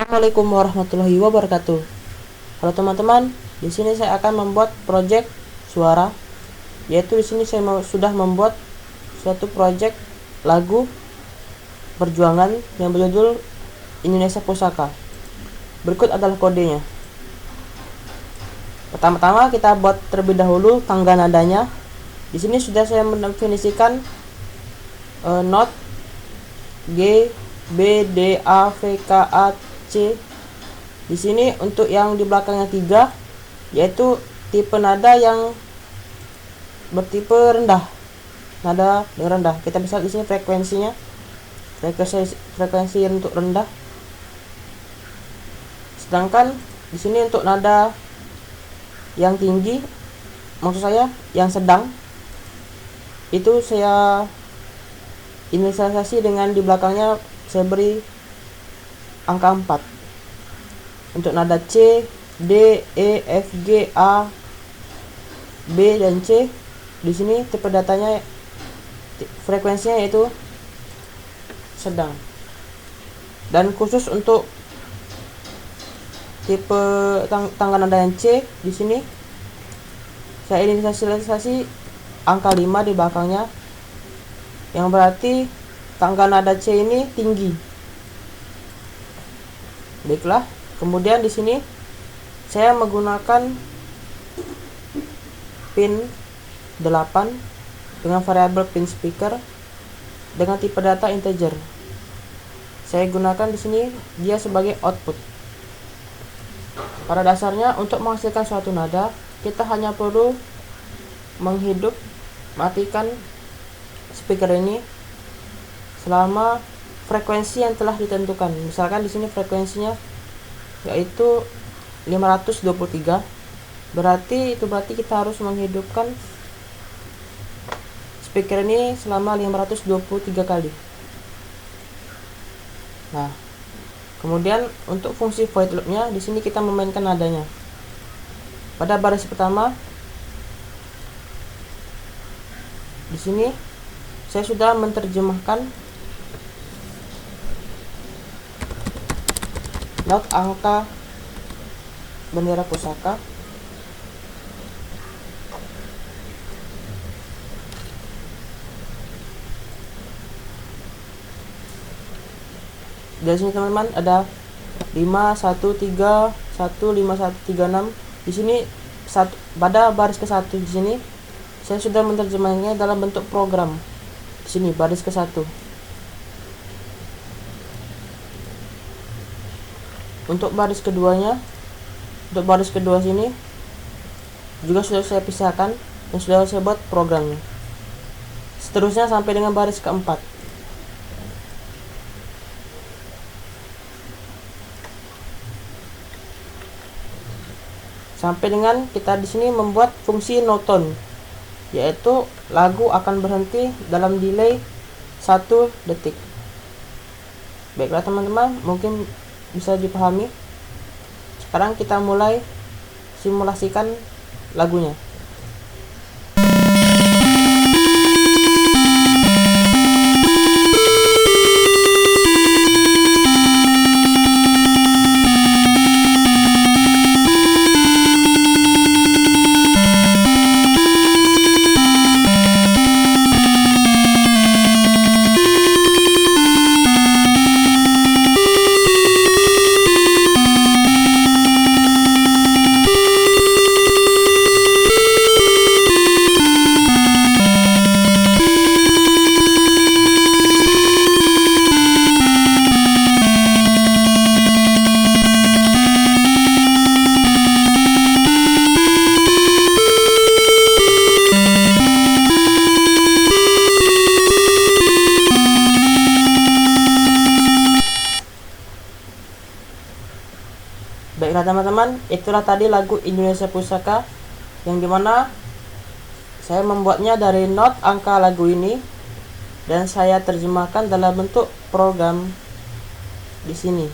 Assalamualaikum warahmatullahi wabarakatuh. Halo teman-teman, di sini saya akan membuat project suara, yaitu di sini saya sudah membuat suatu project lagu perjuangan yang berjudul Indonesia Pusaka. Berikut adalah kodenya. Pertama-tama kita buat terlebih dahulu tangga nadanya. Di sini sudah saya mendefinisikan not G, B, D, A, V, K, A, C. Di sini untuk yang di belakangnya 3, yaitu tipe nada yang bertipe rendah. Nada yang rendah. Kita bisa di sini frekuensinya. Frekuensi untuk rendah. Sedangkan di sini untuk nada yang tinggi, maksud saya yang sedang, itu saya inisialisasi dengan di belakangnya saya beri angka 4. Untuk nada C, D, E, F, G, A, B dan C, di sini tipe datanya frekuensinya yaitu sedang. Dan khusus untuk tipe tangga nada yang C, di sini saya inisialisasi angka 5 di belakangnya, yang berarti tangga nada C ini tinggi. Baiklah, kemudian di sini saya menggunakan pin 8 dengan variabel pin speaker dengan tipe data integer. Saya gunakan di sini dia sebagai output. Pada dasarnya untuk menghasilkan suatu nada, kita hanya perlu matikan speaker ini selama frekuensi yang telah ditentukan. Misalkan di sini frekuensinya yaitu 523. Berarti kita harus menghidupkan speaker ini selama 523 kali. Nah, kemudian untuk fungsi void loop-nya di sini kita memainkan nadanya. Pada baris pertama di sini saya sudah menerjemahkan not angka bendera pusaka. Dari sini teman-teman ada 5131536. Di sini pada baris ke-1 di sini saya sudah menerjemahkannya dalam bentuk program. Di sini baris ke-1. Untuk baris keduanya, untuk baris kedua sini juga sudah saya pisahkan dan sudah saya buat programnya. Seterusnya sampai dengan baris keempat. Sampai dengan kita di sini membuat fungsi no tone, yaitu lagu akan berhenti dalam delay 1 detik. Baiklah teman-teman, mungkin bisa dipahami. Sekarang kita mulai simulasikan lagunya. Baiklah teman-teman, itulah tadi lagu Indonesia Pusaka, yang dimana saya membuatnya dari not angka lagu ini dan saya terjemahkan dalam bentuk program di sini.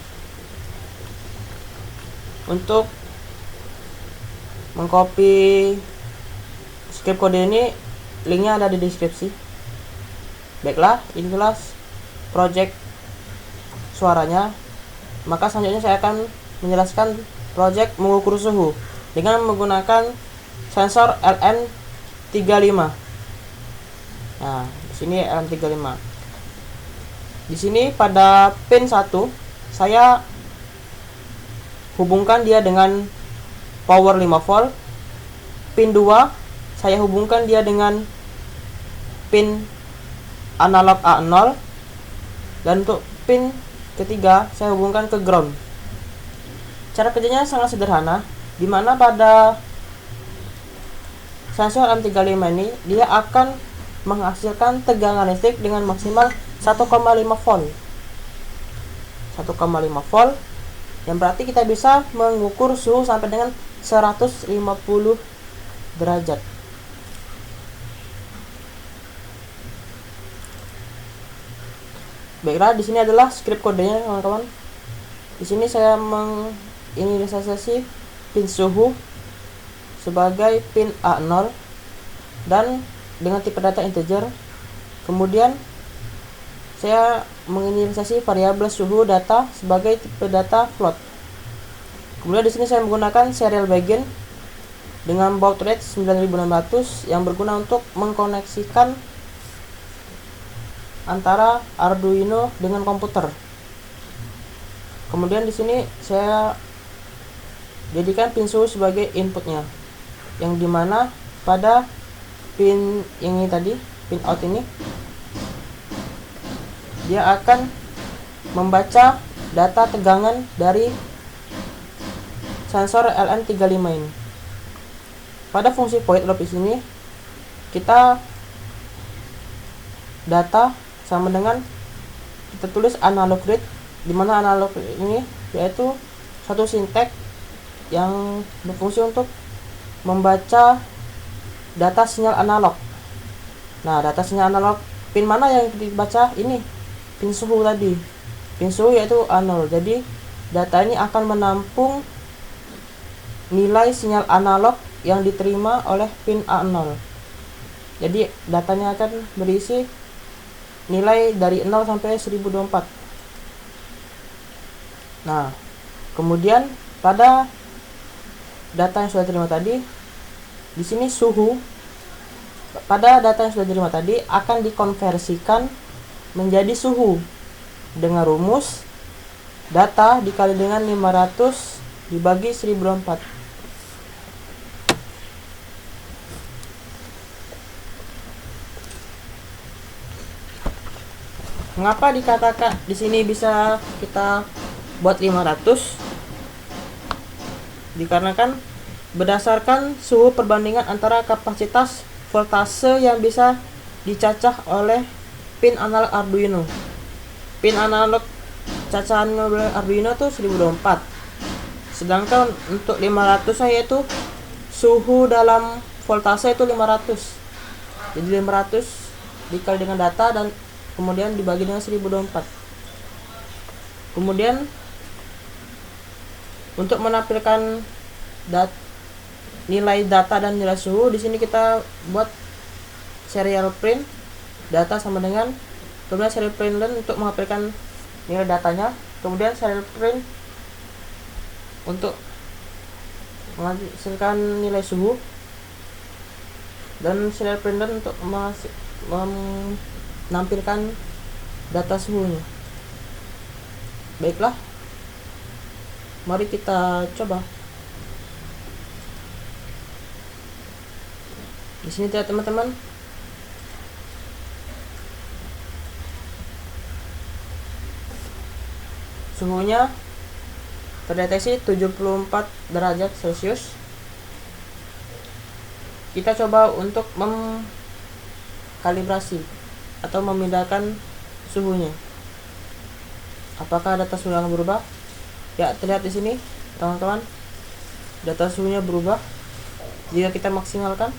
Untuk mengcopy script kode ini, linknya ada di deskripsi. Baiklah, inilah project suaranya. Maka selanjutnya saya akan menjelaskan project mengukur suhu dengan menggunakan sensor LM35. Nah, di sini LM35. Di sini pada pin 1 saya hubungkan dia dengan power 5 volt. Pin 2 saya hubungkan dia dengan pin analog A0, dan untuk pin ketiga saya hubungkan ke ground. Cara kerjanya sangat sederhana, dimana pada sensor M35 ini dia akan menghasilkan tegangan listrik dengan maksimal 1,5 volt. 1,5 volt yang berarti kita bisa mengukur suhu sampai dengan 150 derajat. Baiklah, di sini adalah script kodenya kawan-kawan. Di sini saya menginisialisasi pin suhu sebagai pin A0 dan dengan tipe data integer. Kemudian saya menginisialisasi variabel suhu data sebagai tipe data float. Kemudian di sini saya menggunakan serial begin dengan baud rate 9600 yang berguna untuk mengkoneksikan antara Arduino dengan komputer. Kemudian di sini saya jadikan pin suhu sebagai inputnya, yang dimana pada pin ini tadi, pin out ini, dia akan membaca data tegangan dari sensor LM35 ini. Pada fungsi void loop di sini kita data sama dengan kita tulis analog read, di mana analog ini yaitu satu sintek yang berfungsi untuk membaca data sinyal analog. Nah, data sinyal analog pin mana yang dibaca? Ini pin suhu tadi, pin suhu yaitu A0. Jadi data ini akan menampung nilai sinyal analog yang diterima oleh pin A0. Jadi datanya akan berisi nilai dari 0 sampai 1024. Nah, kemudian pada data yang sudah diterima tadi, di sini suhu pada data yang sudah diterima tadi akan dikonversikan menjadi suhu dengan rumus data dikali dengan 500 dibagi 1024. Mengapa dikatakan di sini bisa kita buat 500? Dikarenakan berdasarkan suhu perbandingan antara kapasitas voltase yang bisa dicacah oleh pin analog Arduino. Pin analog cacahan Arduino tuh 1024. Sedangkan untuk 500 yaitu suhu dalam voltase itu 500. Jadi 500 dikali dengan data dan kemudian dibagi dengan 1024. Kemudian untuk menampilkan nilai data dan nilai suhu, di sini kita buat serial print data sama dengan, kemudian serial print learn untuk menampilkan nilai datanya, kemudian serial print untuk menghasilkan nilai suhu, dan serial print learn untuk menampilkan data suhunya. Baiklah, mari kita coba. Di sini ya teman-teman, suhunya terdeteksi 74 derajat Celcius. Kita coba untuk mengkalibrasi atau memindahkan suhunya. Apakah data suhunya akan berubah? Ya, terlihat di sini teman-teman, data suhunya berubah jika kita maksimalkan.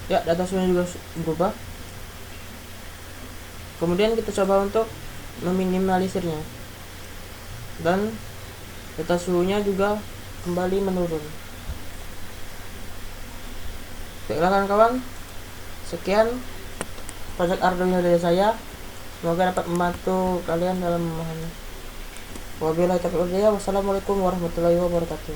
Ya, data suhunya juga berubah. Kemudian kita coba untuk meminimalisirnya, dan data suhunya juga kembali menurun. Baiklah kawan-kawan, Sekian project Arduino dari saya, semoga dapat membantu kalian dalam memahami. Wabillahi taufiq wal hidayah. Wassalamualaikum warahmatullahi wabarakatuh.